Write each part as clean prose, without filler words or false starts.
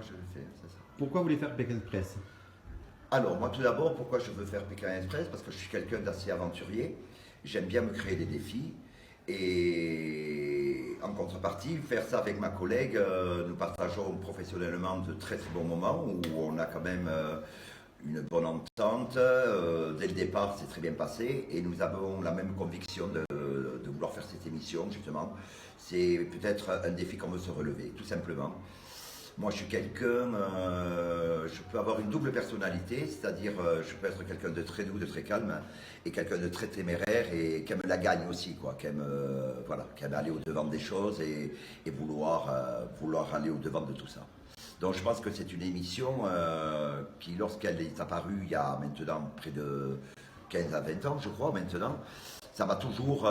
je le fais, c'est ça. Pourquoi vous voulez faire Pékin Express? Alors, moi tout d'abord, pourquoi je veux faire Pékin Express? Parce que je suis quelqu'un d'assez aventurier. J'aime bien me créer des défis. Et en contrepartie, faire ça avec ma collègue, nous partageons professionnellement de très très bons moments où on a quand même une bonne entente. Dès le départ, c'est très bien passé et nous avons la même conviction de vouloir faire cette émission, justement. C'est peut-être un défi qu'on veut se relever, tout simplement. Moi, je suis quelqu'un, je peux avoir une double personnalité, c'est-à-dire je peux être quelqu'un de très doux, de très calme, et quelqu'un de très téméraire et qui aime la gagne aussi, quoi, qui aime, voilà, qui aime aller au-devant des choses et vouloir aller au-devant de tout ça. Donc je pense que c'est une émission qui, lorsqu'elle est apparue il y a maintenant près de 15 à 20 ans, je crois, maintenant, ça m'a toujours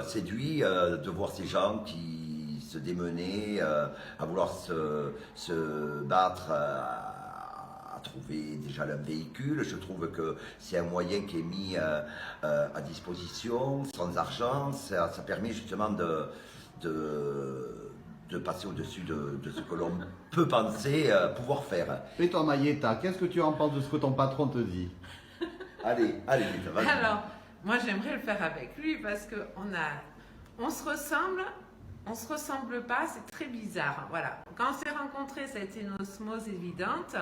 séduit de voir ces gens qui se démener, à vouloir se battre, à trouver déjà un véhicule. Je trouve que c'est un moyen qui est mis à disposition, sans argent. Ça permet justement de passer au-dessus de ce que l'on peut penser pouvoir faire. Et toi, Mayetta, qu'est-ce que tu en penses de ce que ton patron te dit? Allez, vite, vas-y. Alors, moi j'aimerais le faire avec lui parce qu'on se ressemble, on se ressemble pas, c'est très bizarre. Voilà. Quand on s'est rencontrés, ça a été une osmose évidente.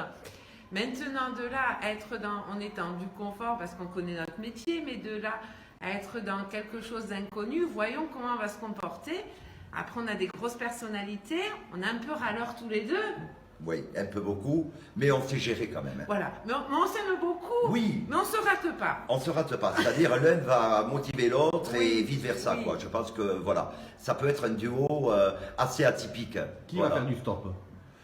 Maintenant, de là à être on est dans du confort parce qu'on connaît notre métier, mais de là à être dans quelque chose d'inconnu, voyons comment on va se comporter. Après, on a des grosses personnalités, on est un peu râleurs tous les deux. Oui, un peu beaucoup, mais on s'est géré quand même. Voilà, mais on s'aime beaucoup, oui, mais on ne se rate pas. On ne se rate pas, c'est-à-dire l'un va motiver l'autre oui, et vice-versa. Oui. Quoi. Je pense que voilà, ça peut être un duo assez atypique. Qui va faire du stop?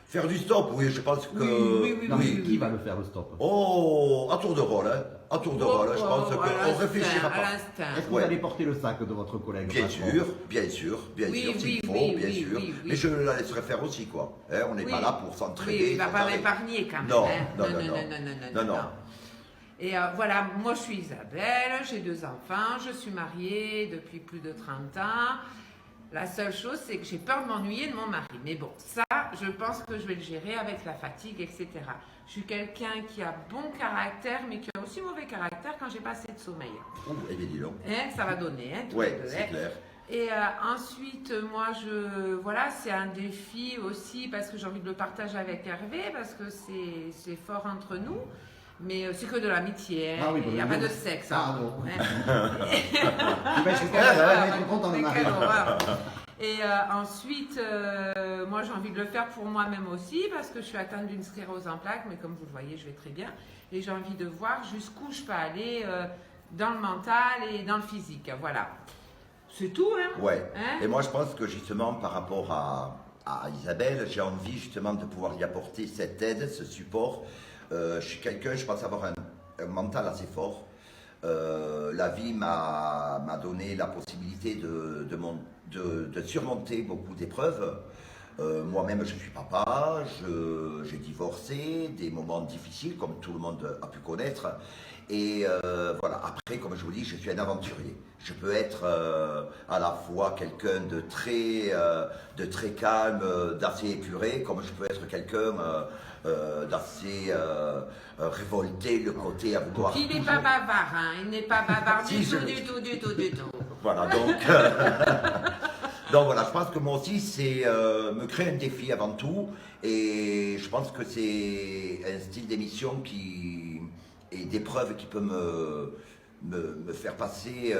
Faire du stop, oui, je pense que... Oui. Qui va le faire, le stop? Oh, à tour de rôle, hein. À tour de rôle, je pense qu'on réfléchira pas. Est-ce que vous allez porter le sac de votre collègue? Bien sûr, s'il faut, bien sûr. Mais je la laisserai faire aussi, quoi. Hein, on n'est pas là pour s'entraider. Oui, il ne va pas m'épargner quand même. Non. Et voilà, moi je suis Isabelle, j'ai 2 enfants, je suis mariée depuis plus de 30 ans. La seule chose, c'est que j'ai peur de m'ennuyer de mon mari. Mais bon, ça, je pense que je vais le gérer avec la fatigue, etc. Je suis quelqu'un qui a bon caractère, mais qui a aussi mauvais caractère quand j'ai pas assez de sommeil. Oh, eh bien, dis donc. Ça va donner, tous oui, les deux. C'est clair. Et ensuite, moi, voilà, c'est un défi aussi parce que j'ai envie de le partager avec Hervé, parce que c'est fort entre nous. Mais c'est que de l'amitié, hein. Il n'y a pas de sexe. Et ensuite, moi j'ai envie de le faire pour moi-même aussi parce que je suis atteinte d'une sclérose en plaques, mais comme vous le voyez, je vais très bien. Et j'ai envie de voir jusqu'où je peux aller dans le mental et dans le physique. Voilà. C'est tout, hein? Ouais. Et moi je pense que justement par rapport à Isabelle, j'ai envie justement de pouvoir y apporter cette aide, ce support. Je suis quelqu'un, je pense avoir un mental assez fort. La vie m'a donné la possibilité de surmonter beaucoup d'épreuves. Moi-même, je suis papa, j'ai divorcé, des moments difficiles, comme tout le monde a pu connaître. Et voilà, après, comme je vous dis, je suis un aventurier. Je peux être à la fois quelqu'un de très calme, d'assez épuré, comme je peux être quelqu'un d'assez révolté, le côté à vouloir... Il n'est pas bavard, hein, il n'est pas bavard du tout. Voilà, donc... Donc voilà, je pense que moi aussi, c'est me créer un défi avant tout. Et je pense que c'est un style d'émission et d'épreuve qui peut me faire passer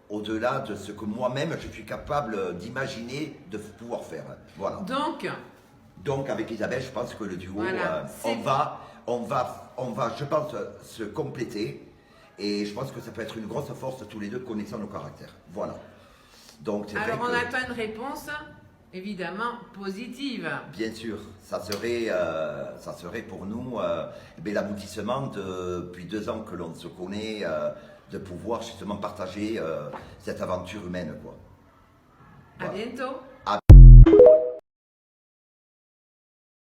au-delà de ce que moi-même je suis capable d'imaginer de pouvoir faire. Voilà. Donc avec Isabelle, je pense que le duo, voilà, on va, je pense, se compléter. Et je pense que ça peut être une grosse force tous les deux connaissant nos caractères. Voilà. Donc, alors on attend une réponse évidemment positive. Bien sûr, ça serait pour nous l'aboutissement depuis 2 ans que l'on se connaît, de pouvoir justement partager cette aventure humaine, quoi. Voilà. À bientôt.